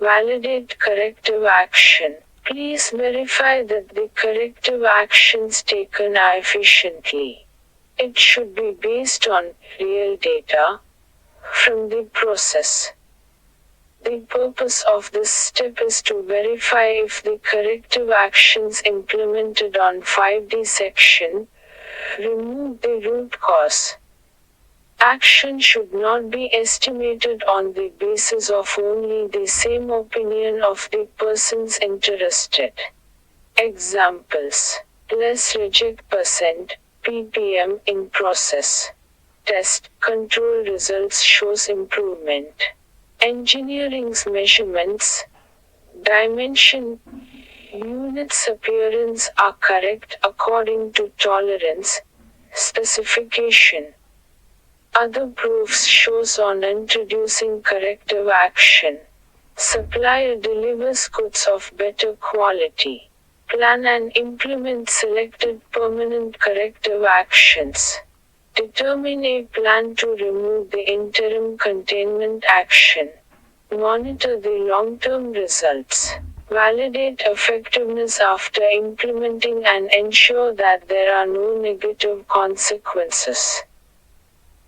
Validate corrective action. Please verify that the corrective actions taken are efficiently. It should be based on real data from the process. The purpose of this step is to verify if the corrective actions implemented on 5D section remove the root cause. Action should not be estimated on the basis of only the same opinion of the persons interested. Examples: less reject percent, ppm in process. Test control results shows improvement. Engineering's measurements, dimension, units appearance are correct according to tolerance, specification. Other proofs shows on introducing corrective action. Supplier delivers goods of better quality. Plan and implement selected permanent corrective actions. Determine a plan to remove the interim containment action. Monitor the long-term results. Validate effectiveness after implementing and ensure that there are no negative consequences.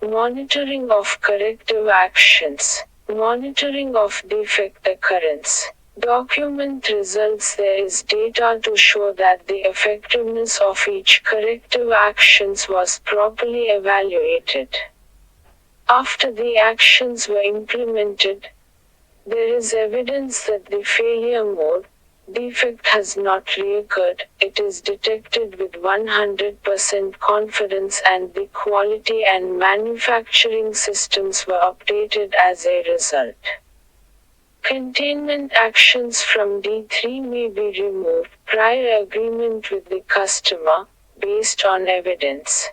Monitoring of corrective actions. Monitoring of defect occurrence. Document results. There is data to show that the effectiveness of each corrective actions was properly evaluated. After the actions were implemented, there is evidence that the failure mode, defect has not reoccurred. It is detected with 100% confidence and the quality and manufacturing systems were updated as a result. Containment actions from D3 may be removed prior agreement with the customer, based on evidence.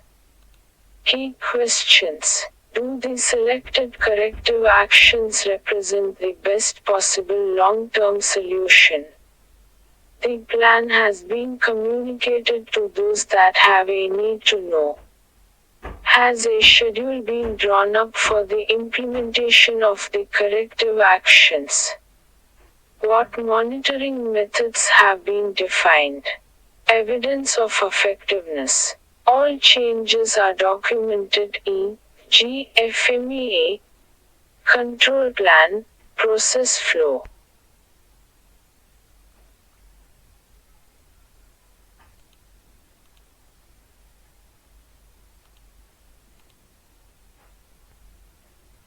Key questions. Do the selected corrective actions represent the best possible long-term solution? The plan has been communicated to those that have a need to know. Has a schedule been drawn up for the implementation of the corrective actions? What monitoring methods have been defined? Evidence of effectiveness. All changes are documented e.g. FMEA, control plan, process flow.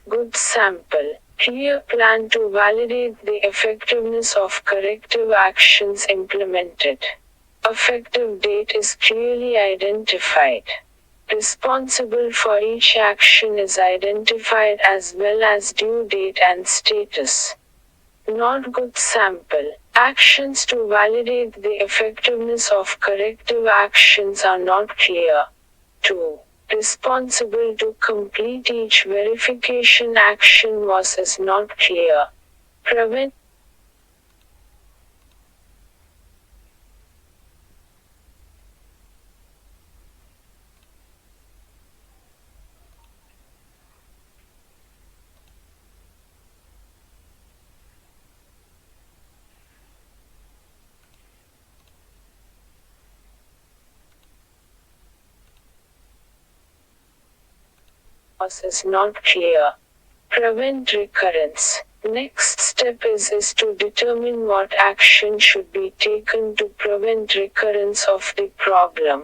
Good sample. Clear plan to validate the effectiveness of corrective actions implemented. Effective date is clearly identified. Responsible for each action is identified as well as due date and status. Not good sample. Actions to validate the effectiveness of corrective actions are not clear. 2. Responsible to complete each verification action is not clear. Prevent is not clear. Prevent recurrence. Next step is to determine what action should be taken to prevent recurrence of the problem.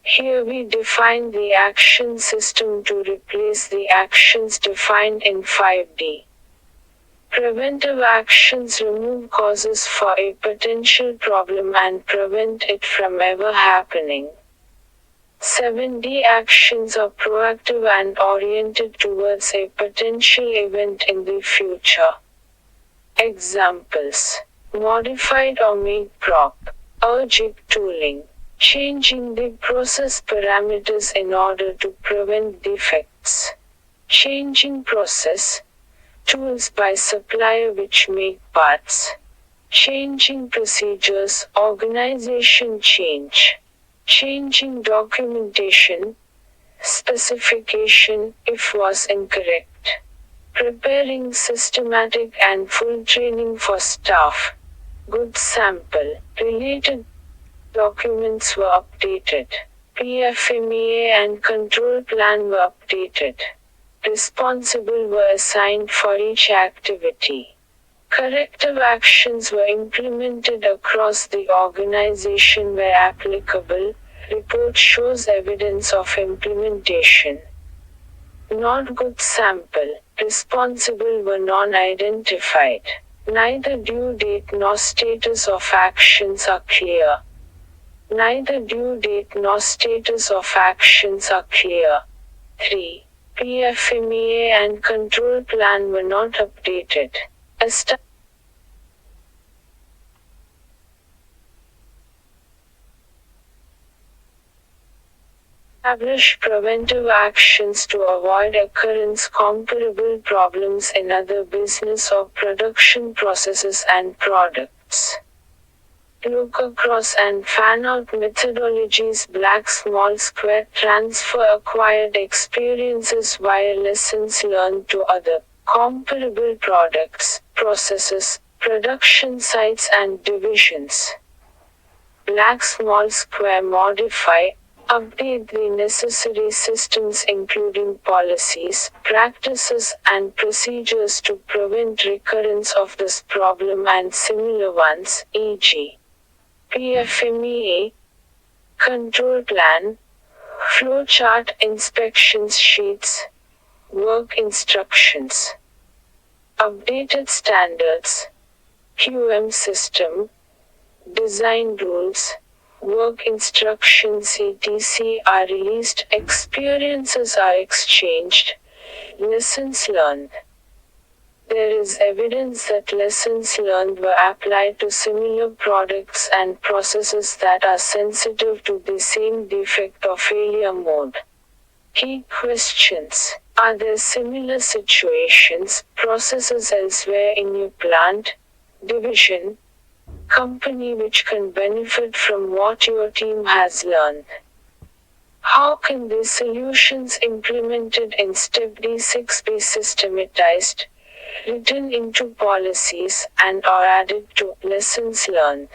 Here we define the action system to replace the actions defined in 5D. Preventive actions remove causes for a potential problem and prevent it from ever happening. 7D actions are proactive and oriented towards a potential event in the future. Examples: modified or made prop, urgent tooling, changing the process parameters in order to prevent defects, changing process tools by supplier which make parts, changing procedures, organization change, changing documentation, specification if was incorrect, Preparing systematic and full training for staff. Good sample. Related documents were updated. PFMEA and control plan were updated. Responsible were assigned for each activity. Corrective actions were implemented across the organization where applicable. Report shows evidence of implementation. Not good sample. Responsible were non-identified. Neither due date nor status of actions are clear. Neither due date nor status of actions are clear. 3. PFMEA and control plan were not updated. Establish preventive actions to avoid occurrence comparable problems in other business or production processes and products. Look across and fan out methodologies. Black small square transfer acquired experiences via lessons learned to other comparable products, processes, production sites and divisions. Black small square modify, update the necessary systems including policies, practices and procedures to prevent recurrence of this problem and similar ones, e.g. PFMEA, control plan, flowchart, inspections sheets, work instructions, updated standards, QM system, design rules, work instructions etc. are released, experiences are exchanged, lessons learned. There is evidence that lessons learned were applied to similar products and processes that are sensitive to the same defect or failure mode. Key questions. Are there similar situations, processes elsewhere in your plant, division, company which can benefit from what your team has learned? How can these solutions implemented in step D6 be systematized, written into policies, and/or added to lessons learned?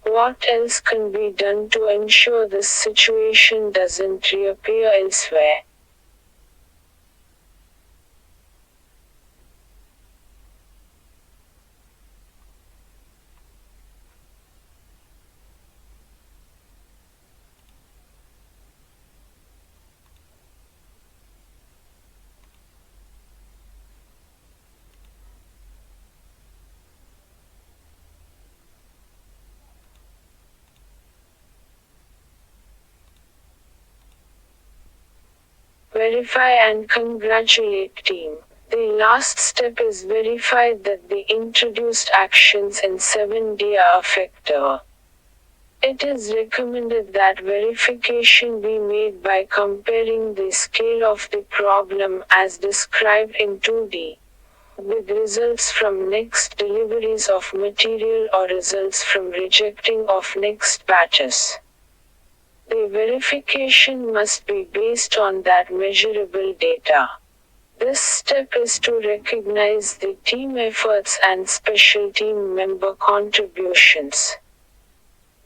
What else can be done to ensure this situation doesn't reappear elsewhere? Verify and congratulate team. The last step is verify that the introduced actions in 7D are effective. It is recommended that verification be made by comparing the scale of the problem as described in 2D with results from next deliveries of material or results from rejecting of next batches. The verification must be based on that measurable data. This step is to recognize the team efforts and special team member contributions.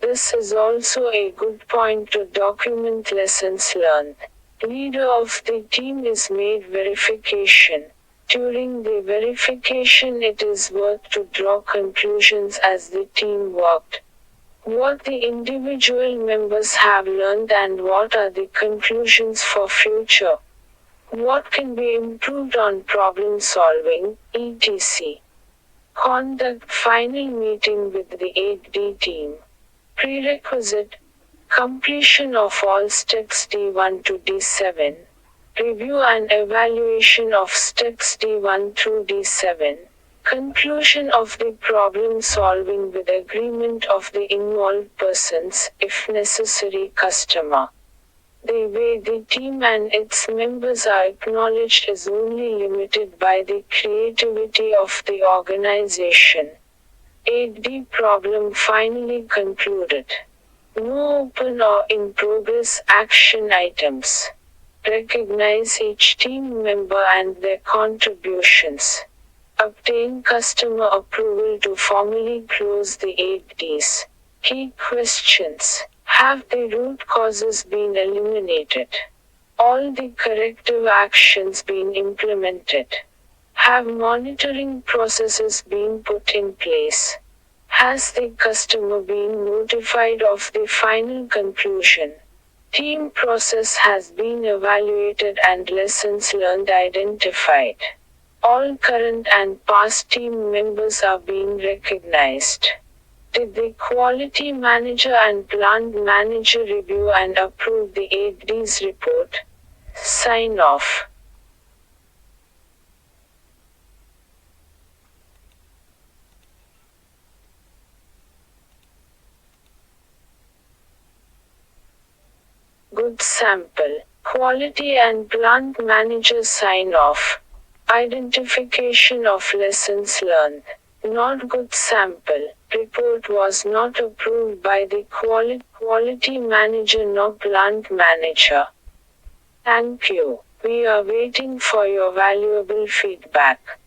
This is also a good point to document lessons learned. Leader of the team is made verification. During the verification it is worth to draw conclusions as the team worked. What the individual members have learned and what are the conclusions for future. What can be improved on problem solving, etc. Conduct final meeting with the 8D team. Prerequisite. Completion of all steps D1 to D7. Review and evaluation of steps D1 through D7. Conclusion of the problem solving with agreement of the involved persons, if necessary customer. The way the team and its members are acknowledged is only limited by the creativity of the organization. 8D problem finally concluded. No open or in progress action items. Recognize each team member and their contributions. Obtain customer approval to formally close the 8Ds. Key questions. Have the root causes been eliminated? All the corrective actions been implemented? Have monitoring processes been put in place? Has the customer been notified of the final conclusion? Team process has been evaluated and lessons learned identified. All current and past team members are being recognized. Did the quality manager and plant manager review and approve the 8Ds report? Sign off. Good sample. Quality and plant manager sign off. Identification of lessons learned. Not good sample. Report was not approved by the quality manager nor plant manager. Thank you. We are waiting for your valuable feedback.